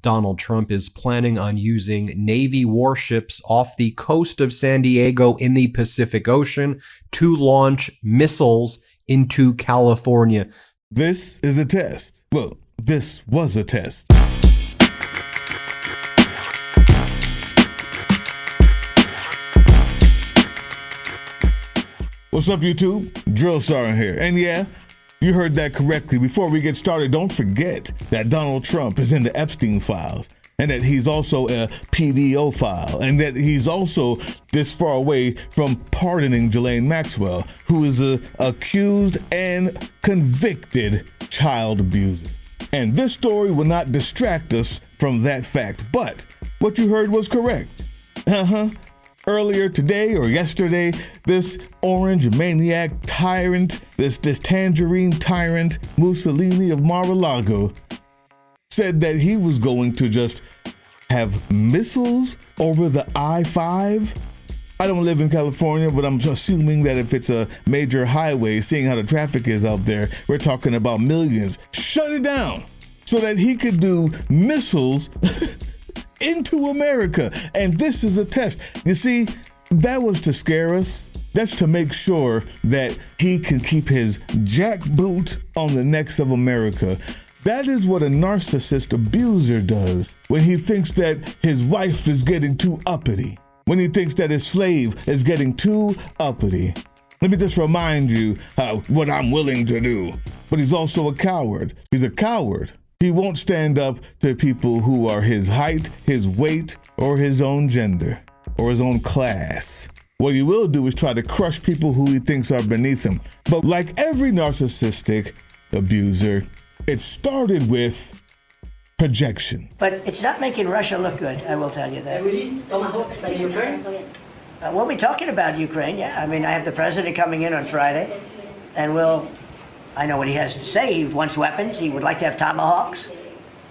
Donald Trump is planning on using Navy warships off the coast of San Diego in the Pacific Ocean to launch missiles into California. This is a test. Well, this was a test. What's up, YouTube? Drill Sergeant here. And yeah, you heard that correctly. Before we get started, don't forget that Donald Trump is in the Epstein files, and that he's also a pedophile, and that he's also this far away from pardoning Ghislaine Maxwell, who is a accused and convicted child abuser. And this story will not distract us from that fact, but what you heard was correct. Earlier today or yesterday, this orange maniac tyrant, this tangerine tyrant, Mussolini of Mar-a-Lago, said that he was going to just have missiles over the I-5. I don't live in California, but I'm assuming that if it's a major highway, seeing how the traffic is out there, we're talking about millions. Shut it down so that he could do missiles into America. And this is a test. You see, that was to scare us. That's to make sure that he can keep his jackboot on the necks of America. That is what a narcissist abuser does when he thinks that his wife is getting too uppity, when he thinks that his slave is getting too uppity. Let me just remind you what I'm willing to do. But he's also a coward. He's a coward. He won't stand up to people who are his height, his weight, or his own gender, or his own class. What he will do is try to crush people who he thinks are beneath him. But like every narcissistic abuser, it started with projection. But it's not making Russia look good, I will tell you that. We'll be talking about Ukraine, yeah. I mean, I have the president coming in on Friday, and I know what he has to say. He wants weapons. He would like to have tomahawks.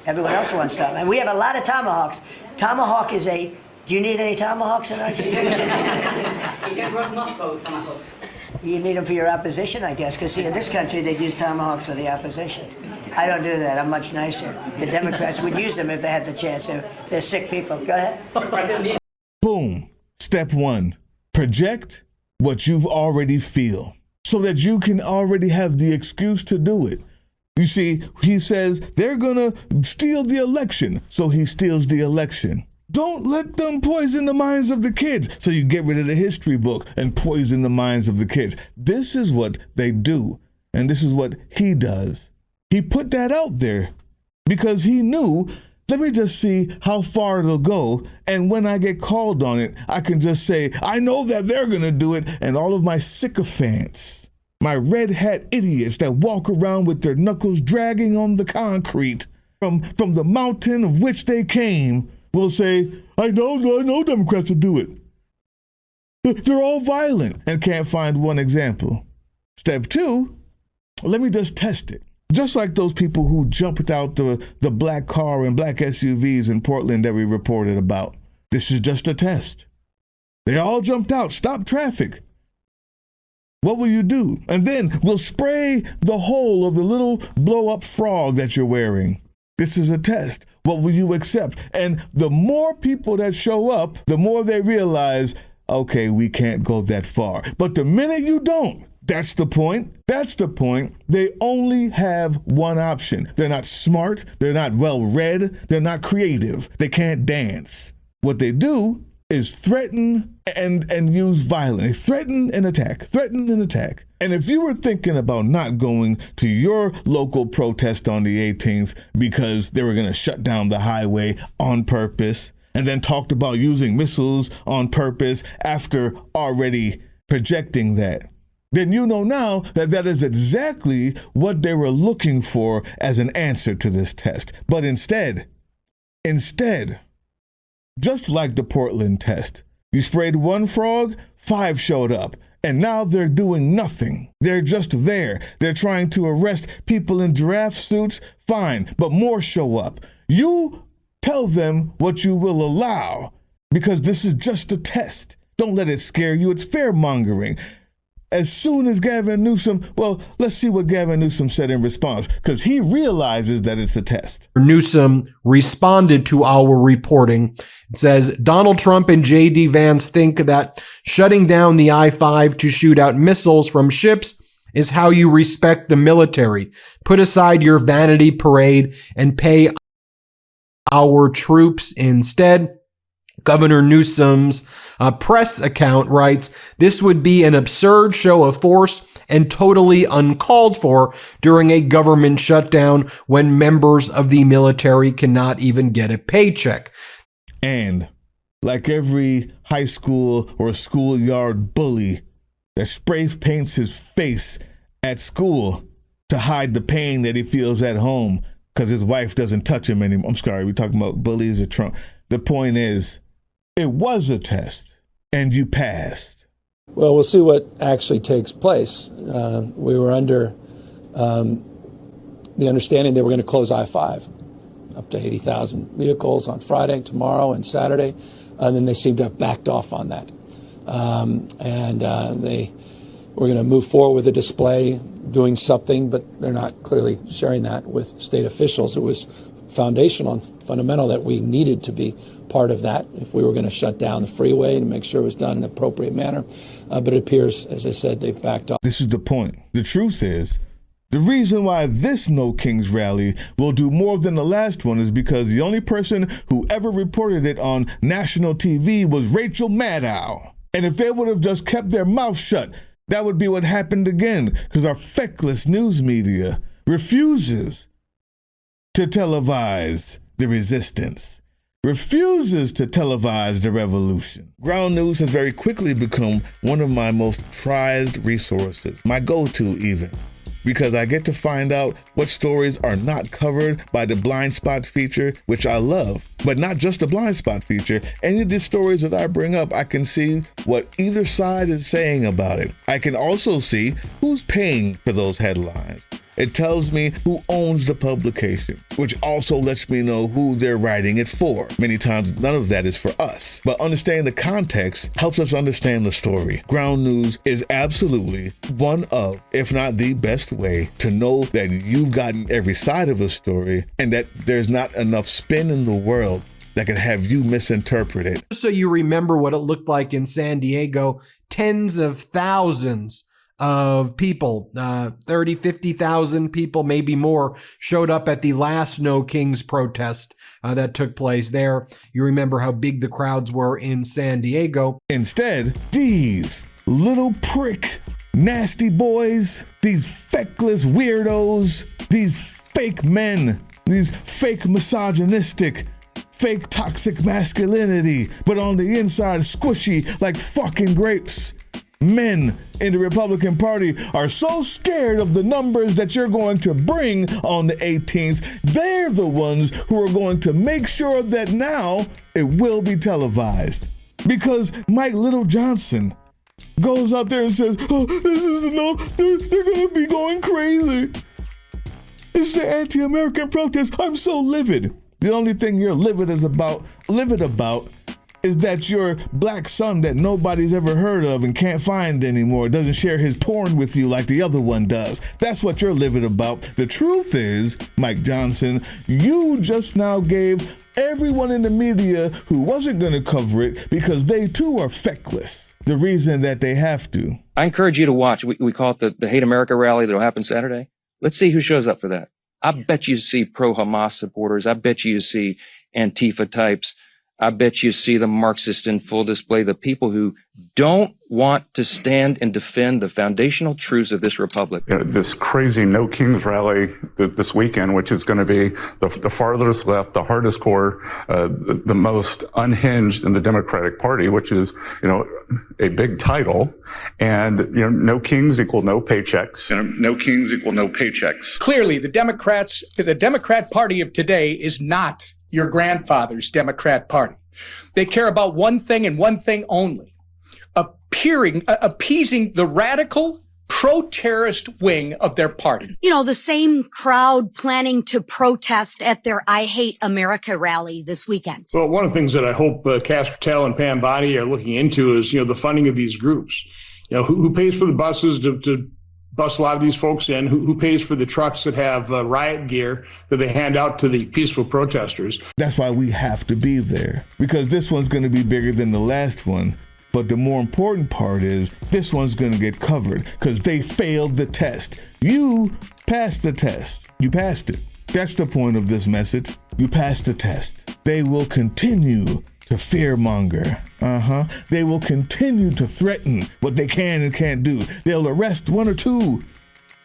Everyone else wants tomahawks. And we have a lot of tomahawks. Tomahawk is do you need any tomahawks in Argentina? You get Moscow tomahawks. You need them for your opposition, I guess, because see, in this country, they'd use tomahawks for the opposition. I don't do that. I'm much nicer. The Democrats would use them if they had the chance. They're sick people. Go ahead. Boom. Step one, project what you've already feel, so that you can already have the excuse to do it. You see, he says they're gonna steal the election, so he steals the election. Don't let them poison the minds of the kids, so you get rid of the history book and poison the minds of the kids. This is what they do, and this is what he does. He put that out there because he knew, let me just see how far it'll go, and when I get called on it, I can just say, I know that they're gonna do it, and all of my sycophants, my red hat idiots that walk around with their knuckles dragging on the concrete from the mountain of which they came, will say, I know Democrats will do it. They're all violent and can't find one example. Step two, let me just test it. Just like those people who jumped out the black car and black SUVs in Portland that we reported about. This is just a test. They all jumped out, stopped traffic. What will you do? And then we'll spray the whole of the little blow-up frog that you're wearing. This is a test. What will you accept? And the more people that show up, the more they realize, okay, we can't go that far. But the minute you don't, that's the point. That's the point. They only have one option. They're not smart. They're not well-read. They're not creative. They can't dance. What they do is threaten and use violence. Threaten and attack. Threaten and attack. And if you were thinking about not going to your local protest on the 18th because they were going to shut down the highway on purpose, and then talked about using missiles on purpose after already projecting that, then you know now that that is exactly what they were looking for as an answer to this test. But instead, just like the Portland test, you sprayed one frog, 5 showed up, and now they're doing nothing. They're just there. They're trying to arrest people in giraffe suits, fine, but more show up. You tell them what you will allow, because this is just a test. Don't let it scare you. It's fearmongering. as soon as Gavin Newsom, well, let's see what Gavin Newsom said in response, because he realizes that it's a test. Newsom responded to our reporting. It says, Donald Trump and J.D. Vance think that shutting down the I-5 to shoot out missiles from ships is how you respect the military. Put aside your vanity parade and pay our troops instead. Governor Newsom's press account writes, this would be an absurd show of force and totally uncalled for during a government shutdown when members of the military cannot even get a paycheck. And like every high school or schoolyard bully that spray paints his face at school to hide the pain that he feels at home because his wife doesn't touch him anymore. I'm sorry, we're talking about bullies or Trump. The point is, it was a test, and you passed. Well, we'll see what actually takes place. We were under the understanding they were going to close I-5, up to 80,000 vehicles on Friday, tomorrow, and Saturday, and then they seem to have backed off on that. They were going to move forward with a display, doing something, but they're not clearly sharing that with state officials. It was foundational and fundamental that we needed to be part of that if we were going to shut down the freeway and make sure it was done in an appropriate manner. But it appears, as I said, they've backed off. This is the point. The truth is, the reason why this No Kings rally will do more than the last one is because the only person who ever reported it on national TV was Rachel Maddow. And if they would have just kept their mouth shut, that would be what happened again, because our feckless news media refuses to televise the resistance, refuses to televise the revolution. Ground news has very quickly become one of my most prized resources, my go-to even, because I get to find out what stories are not covered by the blind spot feature, which I love, but not just the blind spot feature. Any of the stories that I bring up, I can see what either side is saying about it. I can also see who's paying for those headlines. It tells me who owns the publication, which also lets me know who they're writing it for. Many times, none of that is for us, but understanding the context helps us understand the story. Ground news is absolutely one of, if not the best way to know that you've gotten every side of a story and that there's not enough spin in the world that could have you misinterpret it. So you remember what it looked like in San Diego, tens of thousands of people, 30, 50,000 people, maybe more, showed up at the last No Kings protest that took place there. You remember how big the crowds were in San Diego. Instead, these little prick, nasty boys, these feckless weirdos, these fake men, these fake misogynistic, fake toxic masculinity, but on the inside squishy like fucking grapes. Men in the Republican Party are so scared of the numbers that you're going to bring on the 18th. They're the ones who are going to make sure that now it will be televised. Because Mike Little Johnson goes out there and says, oh, this is they're going to be going crazy. It's the anti-American protest. I'm so livid. The only thing you're livid about is that your black son that nobody's ever heard of and can't find anymore doesn't share his porn with you like the other one does. That's what you're livid about. The truth is, Mike Johnson, you just now gave everyone in the media who wasn't going to cover it, because they too are feckless, the reason that they have to. I encourage you to watch. We call it the Hate America rally that'll happen Saturday. Let's see who shows up for that. I bet you see pro-Hamas supporters. I bet you see Antifa types. I bet you see the Marxists in full display, the people who don't want to stand and defend the foundational truths of this republic. You know, this crazy No Kings rally this weekend, which is going to be the farthest left, the hardest core, the most unhinged in the Democratic Party, which is, you know, a big title. And, you know, no kings equal no paychecks. You know, no kings equal no paychecks. Clearly, the Democrat Party of today is not your grandfather's Democrat Party. They care about one thing and one thing only: appeasing the radical pro-terrorist wing of their party. You know, the same crowd planning to protest at their I Hate America rally this weekend. Well, one of the things that I hope Cass Patel and Pam Bondi are looking into is, you know, the funding of these groups. Who pays for the buses to bus a lot of these folks in? Who pays for the trucks that have riot gear that they hand out to the peaceful protesters? That's why we have to be there, because this one's going to be bigger than the last one. But the more important part is this one's going to get covered because they failed the test. You passed the test. You passed it. That's the point of this message. You passed the test. They will continue to fearmonger. They will continue to threaten what they can and can't do. They'll arrest one or two.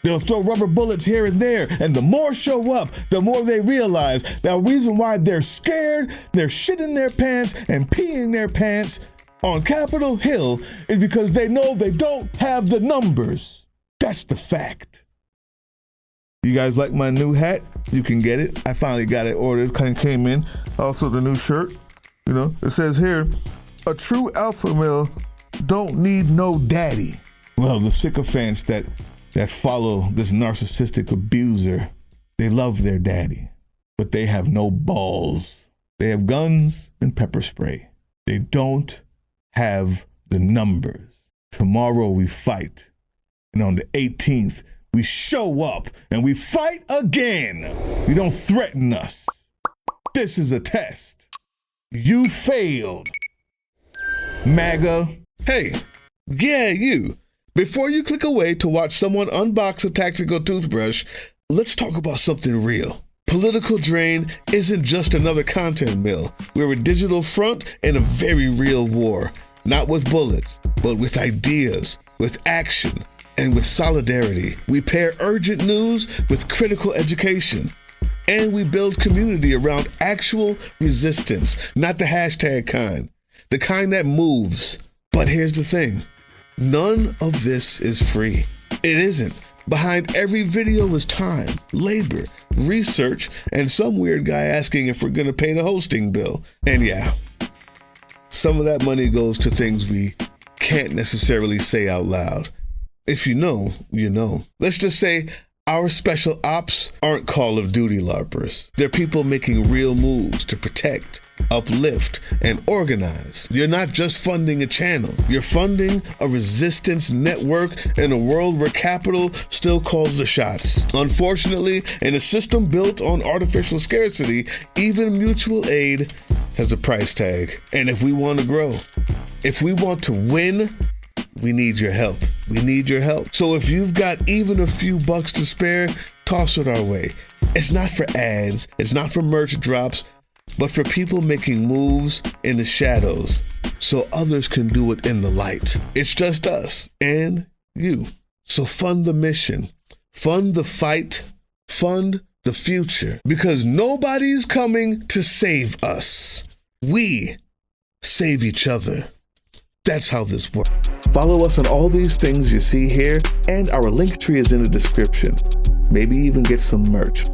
They'll throw rubber bullets here and there. And the more show up, the more they realize the reason why they're scared, they're shitting their pants and peeing their pants on Capitol Hill is because they know they don't have the numbers. That's the fact. You guys like my new hat? You can get it. I finally got it ordered, kind of came in. Also the new shirt, it says here, a true alpha male don't need no daddy. Well, the sycophants that follow this narcissistic abuser, they love their daddy, but they have no balls. They have guns and pepper spray. They don't have the numbers. Tomorrow we fight. And on the 18th, we show up and we fight again. You don't threaten us. This is a test. You failed. MAGA. Hey, yeah, you. Before you click away to watch someone unbox a tactical toothbrush, let's talk about something real. Political Drain isn't just another content mill. We're a digital front in a very real war. Not with bullets, but with ideas, with action, and with solidarity. We pair urgent news with critical education. And we build community around actual resistance, not the hashtag kind. The kind that moves. But here's the thing. None of this is free. It isn't. Behind every video is time, labor, research, and some weird guy asking if we're going to pay the hosting bill. And yeah, some of that money goes to things we can't necessarily say out loud. If you know, you know. Let's just say our special ops aren't Call of Duty LARPers. They're people making real moves to protect, uplift, and organize. You're not just funding a channel. You're funding a resistance network in a world where capital still calls the shots. Unfortunately, in a system built on artificial scarcity, even mutual aid has a price tag. And if we want to grow, if we want to win, we need your help. We need your help. So if you've got even a few bucks to spare, toss it our way. It's not for ads. It's not for merch drops, but for people making moves in the shadows so others can do it in the light. It's just us and you. So fund the mission, fund the fight, fund the future, because nobody's coming to save us. We save each other. That's how this works. Follow us on all these things you see here, and our link tree is in the description. Maybe even get some merch.